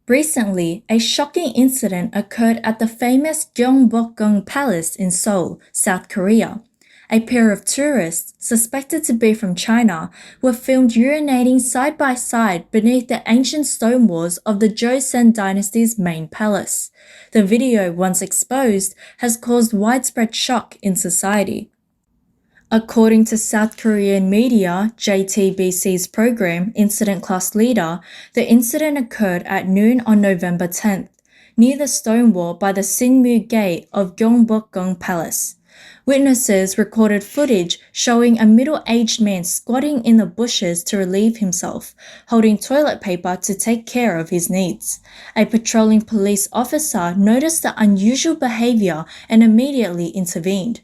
Recently, a shocking incident occurred at the famous Gyeongbokgung Palace in Seoul, South Korea. A pair of tourists, suspected to be from China, were filmed urinating side by side beneath the ancient stone walls of the Joseon Dynasty's main palace. The video, once exposed, has caused widespread shock in society. According to South Korean media, JTBC's program, Incident Class Leader, the incident occurred at noon on November 10th, near the stone wall by the Sinmu Gate of Gyeongbokgung Palace. Witnesses recorded footage showing a middle-aged man squatting in the bushes to relieve himself, holding toilet paper to take care of his needs. A patrolling police officer noticed the unusual behavior and immediately intervened.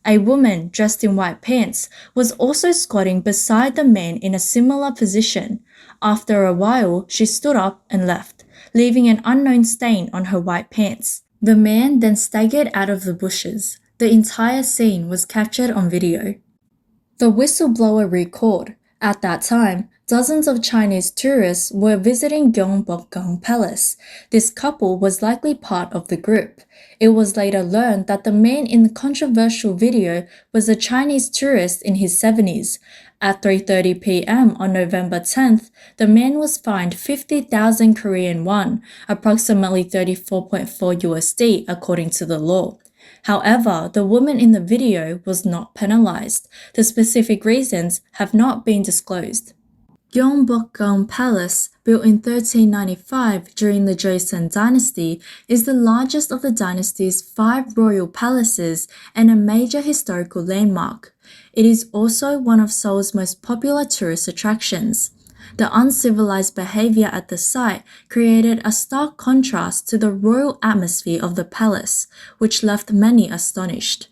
A woman dressed in white pants was also squatting beside the man in a similar position. After a while, she stood up and left, leaving an unknown stain on her white pants. The man then staggered out of the bushes. The entire scene was captured on video. The whistleblower recalled, at that time, dozens of Chinese tourists were visiting Gyeongbokgung Palace. This couple was likely part of the group. It was later learned that the man in the controversial video was a Chinese tourist in his 70s. At 3:30 p.m. on November 10th, the man was fined 50,000 Korean won, approximately 34.4 USD according to the law. However, the woman in the video was not penalized. The specific reasons have not been disclosed. Gyeongbokgung Palace, built in 1395 during the Joseon Dynasty, is the largest of the dynasty's 5 royal palaces and a major historical landmark. It is also one of Seoul's most popular tourist attractions. The uncivilized behavior at the site created a stark contrast to the royal atmosphere of the palace, which left many astonished.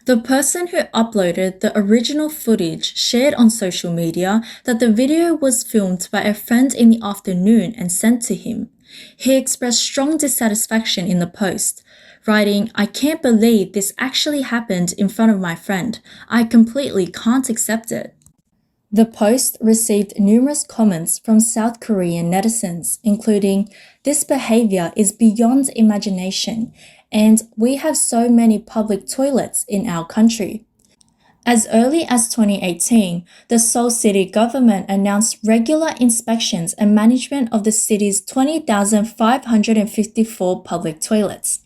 The person who uploaded the original footage shared on social media that the video was filmed by a friend in the afternoon and sent to him. He expressed strong dissatisfaction in the post, writing, "I can't believe this actually happened in front of my friend. I completely can't accept it." The post received numerous comments from South Korean netizens, including, "This behavior is beyond imagination," and "We have so many public toilets in our country." As early as 2018, the Seoul city government announced regular inspections and management of the city's 20,554 public toilets.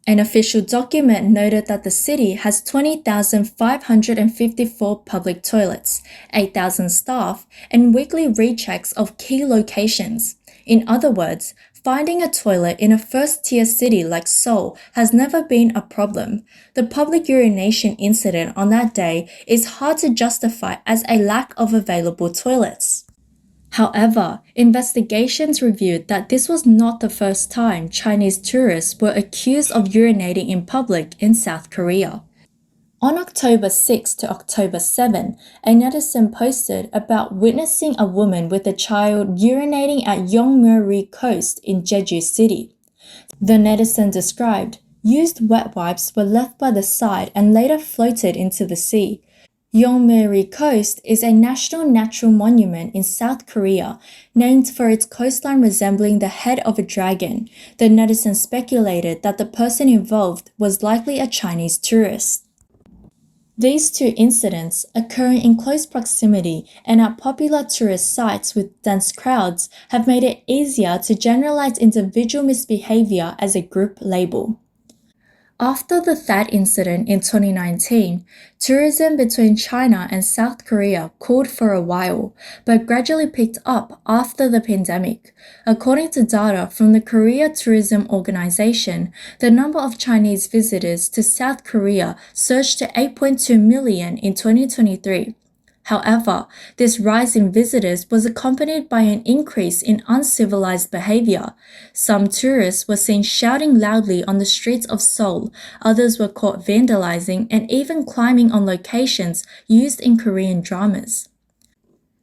An official document noted that the city has 20,554 public toilets, 8,000 staff, and weekly rechecks of key locations. In other words, finding a toilet in a first-tier city like Seoul has never been a problem. The public urination incident on that day is hard to justify as a lack of available toilets. However, investigations revealed that this was not the first time Chinese tourists were accused of urinating in public in South Korea. On October 6 to October 7, a netizen posted about witnessing a woman with a child urinating at Yongmyeori Coast in Jeju City. The netizen described, "Used wet wipes were left by the side and later floated into the sea." Yongmyeori Coast is a national natural monument in South Korea, named for its coastline resembling the head of a dragon. The netizen speculated that the person involved was likely a Chinese tourist. These two incidents, occurring in close proximity and at popular tourist sites with dense crowds, have made it easier to generalize individual misbehavior as a group label. After the THAAD incident in 2019, tourism between China and South Korea cooled for a while, but gradually picked up after the pandemic. According to data from the Korea Tourism Organization, the number of Chinese visitors to South Korea surged to 8.2 million in 2023. However, this rise in visitors was accompanied by an increase in uncivilized behavior. Some tourists were seen shouting loudly on the streets of Seoul, others were caught vandalizing and even climbing on locations used in Korean dramas.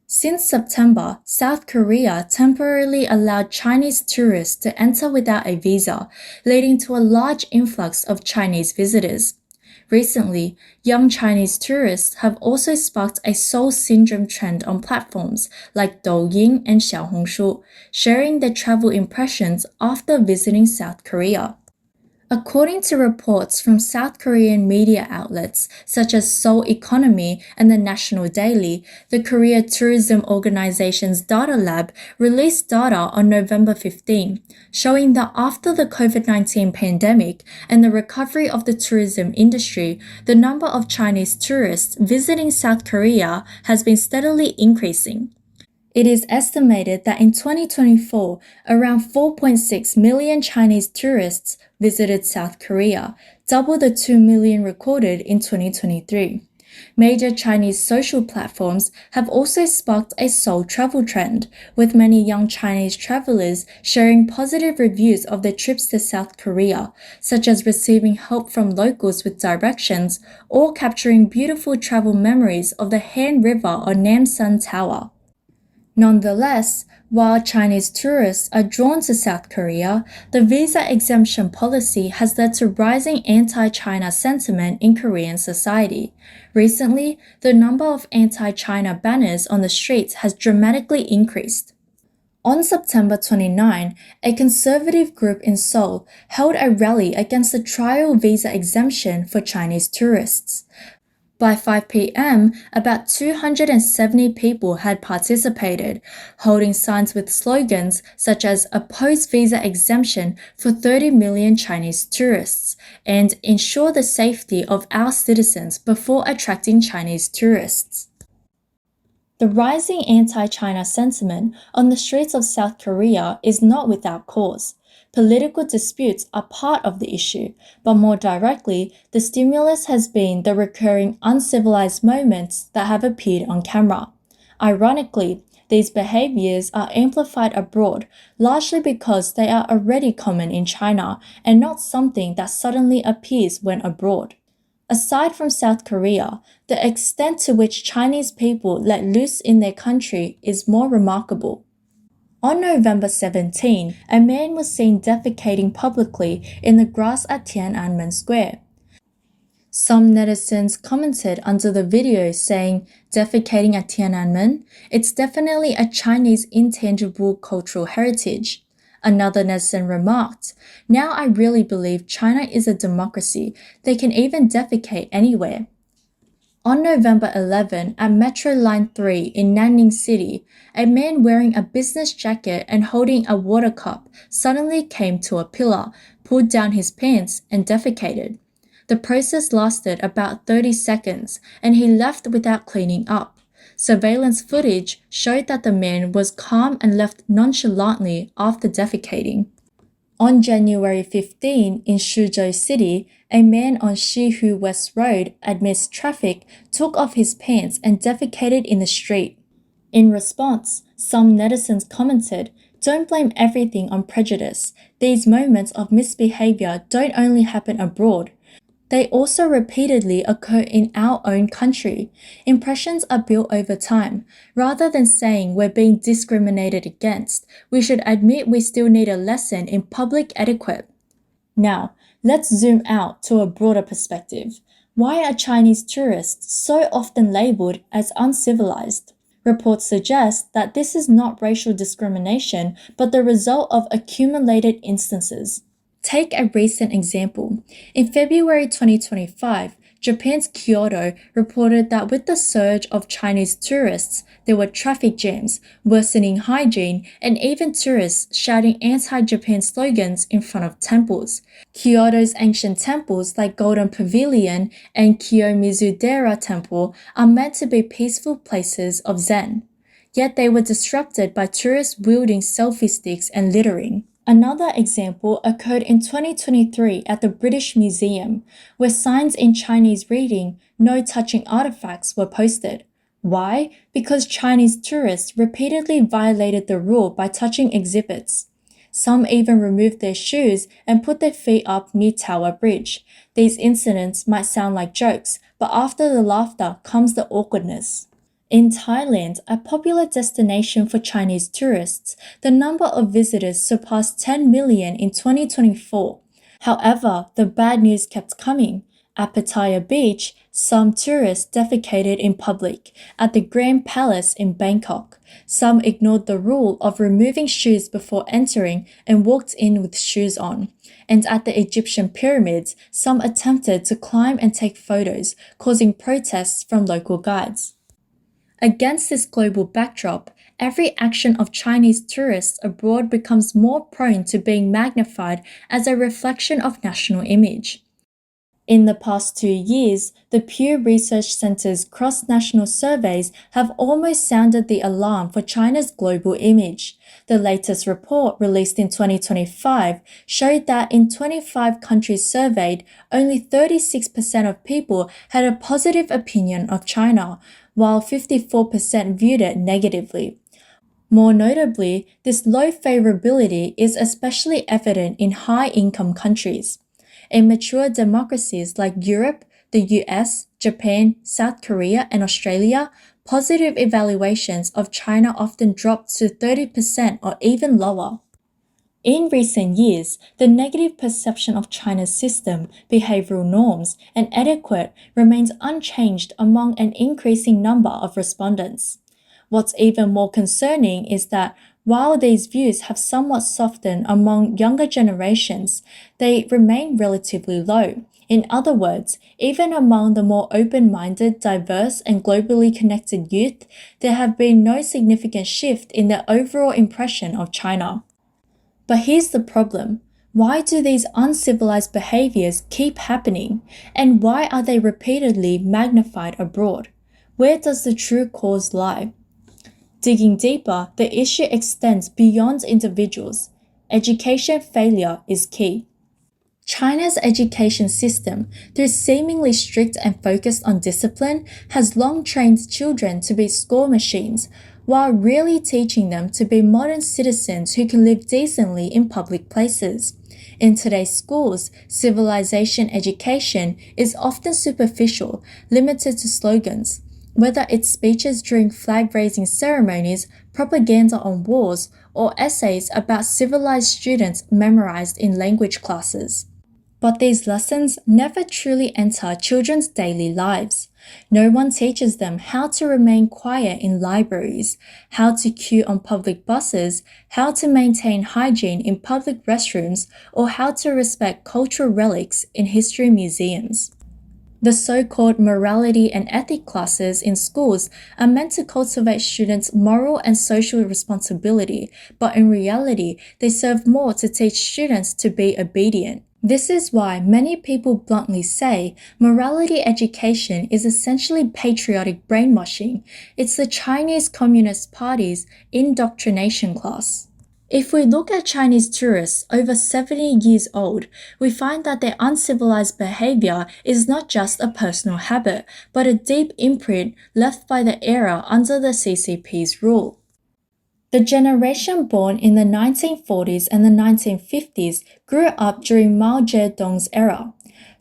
Since September, South Korea temporarily allowed Chinese tourists to enter without a visa, leading to a large influx of Chinese visitors. Recently, young Chinese tourists have also sparked a Seoul syndrome trend on platforms like Douyin and Xiaohongshu, sharing their travel impressions after visiting South Korea. According to reports from South Korean media outlets such as Seoul Economy and the National Daily, the Korea Tourism Organization's data lab released data on November 15, showing that after the COVID-19 pandemic and the recovery of the tourism industry, the number of Chinese tourists visiting South Korea has been steadily increasing. It is estimated that in 2024, around 4.6 million Chinese tourists visited South Korea, double the 2 million recorded in 2023. Major Chinese social platforms have also sparked a Seoul travel trend, with many young Chinese travelers sharing positive reviews of their trips to South Korea, such as receiving help from locals with directions or capturing beautiful travel memories of the Han River or Namsan Tower. Nonetheless, while Chinese tourists are drawn to South Korea, the visa exemption policy has led to rising anti-China sentiment in Korean society. Recently, the number of anti-China banners on the streets has dramatically increased. On September 29, a conservative group in Seoul held a rally against the trial visa exemption for Chinese tourists. By 5 p.m., about 270 people had participated, holding signs with slogans such as "Oppose visa exemption for 30 million Chinese tourists" and "Ensure the safety of our citizens before attracting Chinese tourists." The rising anti-China sentiment on the streets of South Korea is not without cause. Political disputes are part of the issue, but more directly, the stimulus has been the recurring uncivilized moments that have appeared on camera. Ironically, these behaviors are amplified abroad, largely because they are already common in China and not something that suddenly appears when abroad. Aside from South Korea, the extent to which Chinese people let loose in their country is more remarkable. On November 17, a man was seen defecating publicly in the grass at Tiananmen Square. Some netizens commented under the video saying, "Defecating at Tiananmen? It's definitely a Chinese intangible cultural heritage." Another netizen remarked, "Now I really believe China is a democracy. They can even defecate anywhere." On November 11, at Metro Line 3 in Nanning City, a man wearing a business jacket and holding a water cup suddenly came to a pillar, pulled down his pants, and defecated. The process lasted about 30 seconds, and he left without cleaning up. Surveillance footage showed that the man was calm and left nonchalantly after defecating. On January 15, in Suzhou City, a man on Shihu West Road amidst traffic took off his pants and defecated in the street. In response, some netizens commented, "Don't blame everything on prejudice. These moments of misbehavior don't only happen abroad. They also repeatedly occur in our own country. Impressions are built over time. Rather than saying we're being discriminated against, we should admit we still need a lesson in public etiquette." Now, let's zoom out to a broader perspective. Why are Chinese tourists so often labeled as uncivilized? Reports suggest that this is not racial discrimination, but the result of accumulated instances. Take a recent example. In February 2025, Japan's Kyoto reported that with the surge of Chinese tourists, there were traffic jams, worsening hygiene, and even tourists shouting anti-Japan slogans in front of temples. Kyoto's ancient temples like Golden Pavilion and Kiyomizu-dera Temple are meant to be peaceful places of Zen. Yet they were disrupted by tourists wielding selfie sticks and littering. Another example occurred in 2023 at the British Museum, where signs in Chinese reading "No touching artifacts" were posted. Why? Because Chinese tourists repeatedly violated the rule by touching exhibits. Some even removed their shoes and put their feet up near Tower Bridge. These incidents might sound like jokes, but after the laughter comes the awkwardness. In Thailand, a popular destination for Chinese tourists, the number of visitors surpassed 10 million in 2024. However, the bad news kept coming. At Pattaya Beach, some tourists defecated in public. At the Grand Palace in Bangkok, some ignored the rule of removing shoes before entering and walked in with shoes on. And at the Egyptian pyramids, some attempted to climb and take photos, causing protests from local guides. Against this global backdrop, every action of Chinese tourists abroad becomes more prone to being magnified as a reflection of national image. In the past 2 years, the Pew Research Center's cross-national surveys have almost sounded the alarm for China's global image. The latest report, released in 2025, showed that in 25 countries surveyed, only 36% of people had a positive opinion of China, while 54% viewed it negatively. More notably, this low favorability is especially evident in high-income countries. In mature democracies like Europe, the US, Japan, South Korea, and Australia, positive evaluations of China often drop to 30% or even lower. In recent years, the negative perception of China's system, behavioral norms, and etiquette remains unchanged among an increasing number of respondents. What's even more concerning is that while these views have somewhat softened among younger generations, they remain relatively low. In other words, even among the more open-minded, diverse, and globally connected youth, there have been no significant shift in their overall impression of China. But here's the problem. Why do these uncivilized behaviors keep happening? And why are they repeatedly magnified abroad? Where does the true cause lie? Digging deeper, the issue extends beyond individuals. Education failure is key. China's education system, though seemingly strict and focused on discipline, has long trained children to be score machines, while really teaching them to be modern citizens who can live decently in public places. In today's schools, civilization education is often superficial, limited to slogans. Whether it's speeches during flag-raising ceremonies, propaganda on walls, or essays about civilized students memorized in language classes. But these lessons never truly enter children's daily lives. No one teaches them how to remain quiet in libraries, how to queue on public buses, how to maintain hygiene in public restrooms, or how to respect cultural relics in history museums. The so-called morality and ethic classes in schools are meant to cultivate students' moral and social responsibility, but in reality, they serve more to teach students to be obedient. This is why many people bluntly say morality education is essentially patriotic brainwashing. It's the Chinese Communist Party's indoctrination class. If we look at Chinese tourists over 70 years old, we find that their uncivilized behavior is not just a personal habit, but a deep imprint left by the era under the CCP's rule. The generation born in the 1940s and the 1950s grew up during Mao Zedong's era.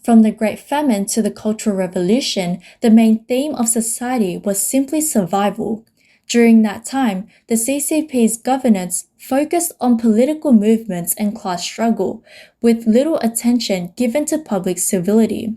From the Great Famine to the Cultural Revolution, the main theme of society was simply survival. During that time, the CCP's governance focused on political movements and class struggle, with little attention given to public civility.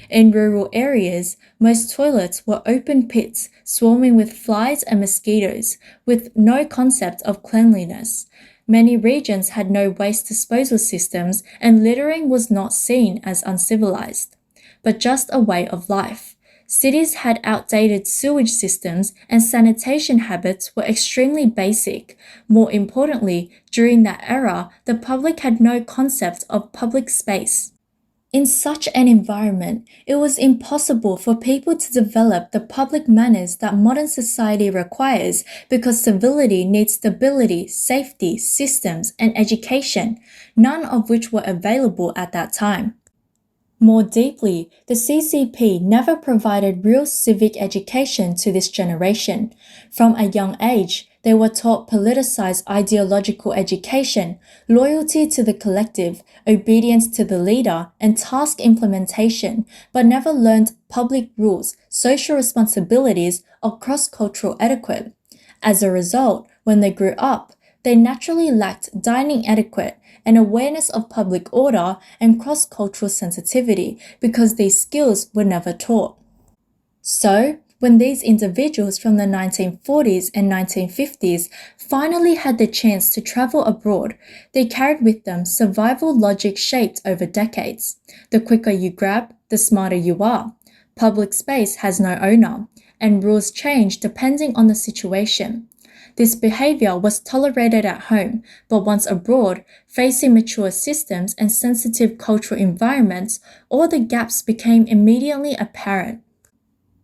In rural areas, most toilets were open pits swarming with flies and mosquitoes, with no concept of cleanliness. Many regions had no waste disposal systems, and littering was not seen as uncivilized, but just a way of life. Cities had outdated sewage systems, and sanitation habits were extremely basic. More importantly, during that era, the public had no concept of public space. In such an environment, it was impossible for people to develop the public manners that modern society requires because civility needs stability, safety, systems, and education, none of which were available at that time. More deeply, the CCP never provided real civic education to this generation. From a young age, they were taught politicized ideological education, loyalty to the collective, obedience to the leader, and task implementation, but never learned public rules, social responsibilities, or cross-cultural etiquette. As a result, when they grew up, They naturally lacked dining etiquette and awareness of public order and cross-cultural sensitivity because these skills were never taught. So, when these individuals from the 1940s and 1950s finally had the chance to travel abroad, they carried with them survival logic shaped over decades. The quicker you grab, the smarter you are. Public space has no owner, and rules change depending on the situation. This behavior was tolerated at home, but once abroad, facing mature systems and sensitive cultural environments, all the gaps became immediately apparent.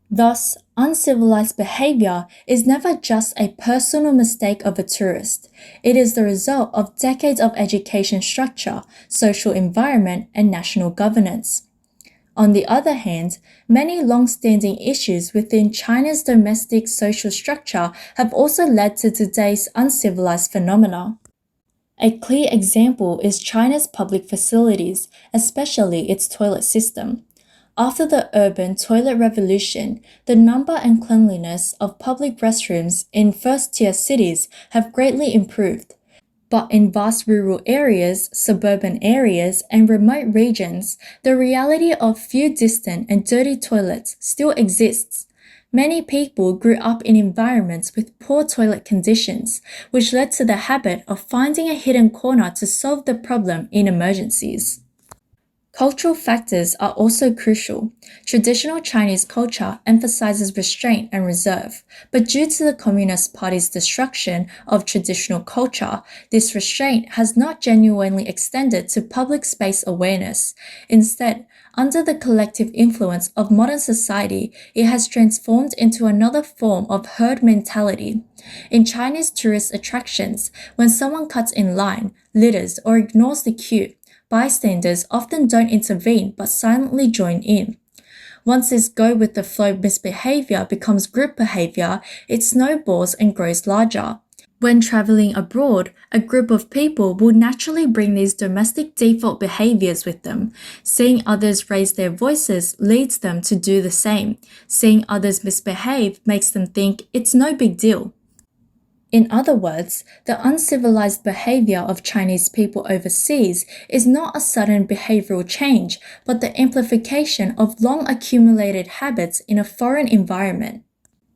Thus, uncivilized behavior is never just a personal mistake of a tourist. It is the result of decades of education structure, social environment, and national governance. On the other hand, many long-standing issues within China's domestic social structure have also led to today's uncivilized phenomena. A clear example is China's public facilities, especially its toilet system. After the urban toilet revolution, the number and cleanliness of public restrooms in first-tier cities have greatly improved. But in vast rural areas, suburban areas, and remote regions, the reality of few distant and dirty toilets still exists. Many people grew up in environments with poor toilet conditions, which led to the habit of finding a hidden corner to solve the problem in emergencies. Cultural factors are also crucial. Traditional Chinese culture emphasizes restraint and reserve, but due to the Communist Party's destruction of traditional culture, this restraint has not genuinely extended to public space awareness. Instead, under the collective influence of modern society, it has transformed into another form of herd mentality. In Chinese tourist attractions, when someone cuts in line, litters, or ignores the queue, bystanders often don't intervene but silently join in. Once this go-with-the-flow misbehavior becomes group behavior, it snowballs and grows larger. When traveling abroad, a group of people will naturally bring these domestic default behaviors with them. Seeing others raise their voices leads them to do the same. Seeing others misbehave makes them think it's no big deal. In other words, the uncivilized behavior of Chinese people overseas is not a sudden behavioral change, but the amplification of long accumulated habits in a foreign environment.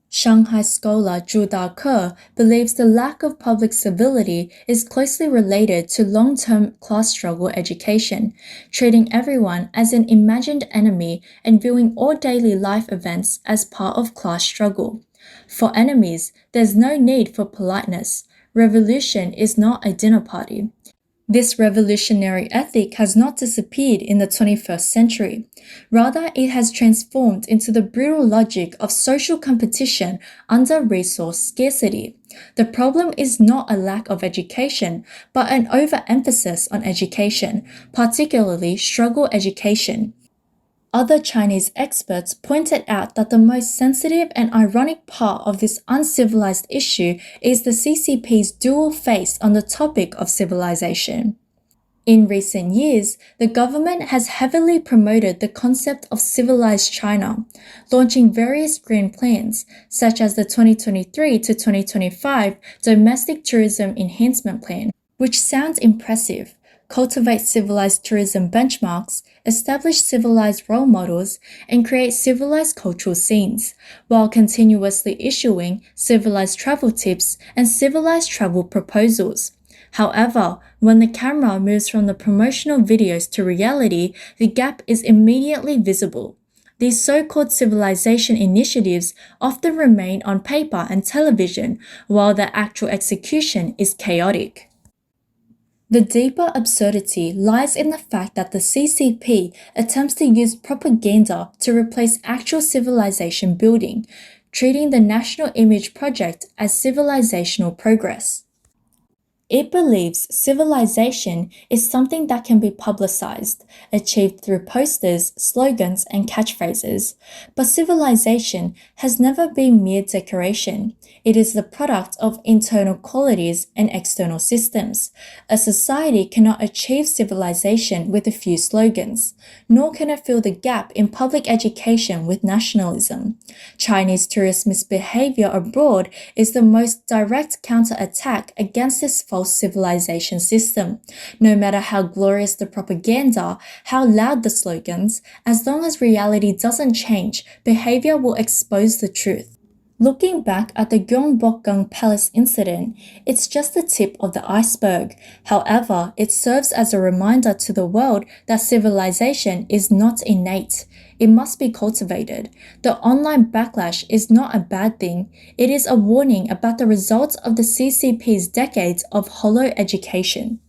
Shanghai scholar Zhu Da-ke believes the lack of public civility is closely related to long-term class struggle education, treating everyone as an imagined enemy and viewing all daily life events as part of class struggle. For enemies, there's no need for politeness. Revolution is not a dinner party. This revolutionary ethic has not disappeared in the 21st century. Rather, it has transformed into the brutal logic of social competition under resource scarcity. The problem is not a lack of education, but an overemphasis on education, particularly struggle education. Other Chinese experts pointed out that the most sensitive and ironic part of this uncivilized issue is the CCP's dual face on the topic of civilization. In recent years, the government has heavily promoted the concept of civilized China, launching various grand plans, such as the 2023 to 2025 Domestic Tourism Enhancement Plan, which sounds impressive. Cultivate civilized tourism benchmarks, establish civilized role models, and create civilized cultural scenes, while continuously issuing civilized travel tips and civilized travel proposals. However, when the camera moves from the promotional videos to reality, the gap is immediately visible. These so-called civilization initiatives often remain on paper and television, while the actual execution is chaotic. The deeper absurdity lies in the fact that the CCP attempts to use propaganda to replace actual civilization building, treating the National Image Project as civilizational progress. It believes civilization is something that can be publicized, achieved through posters, slogans, and catchphrases. But civilization has never been mere decoration. It is the product of internal qualities and external systems. A society cannot achieve civilization with a few slogans, nor can it fill the gap in public education with nationalism. Chinese tourist misbehavior abroad is the most direct counterattack against this false civilization system. No matter how glorious the propaganda, how loud the slogans, as long as reality doesn't change, behavior will expose the truth. Looking back at the Gyeongbokgung Palace incident, it's just the tip of the iceberg. However, it serves as a reminder to the world that civilization is not innate. It must be cultivated. The online backlash is not a bad thing. It is a warning about the results of the CCP's decades of hollow education.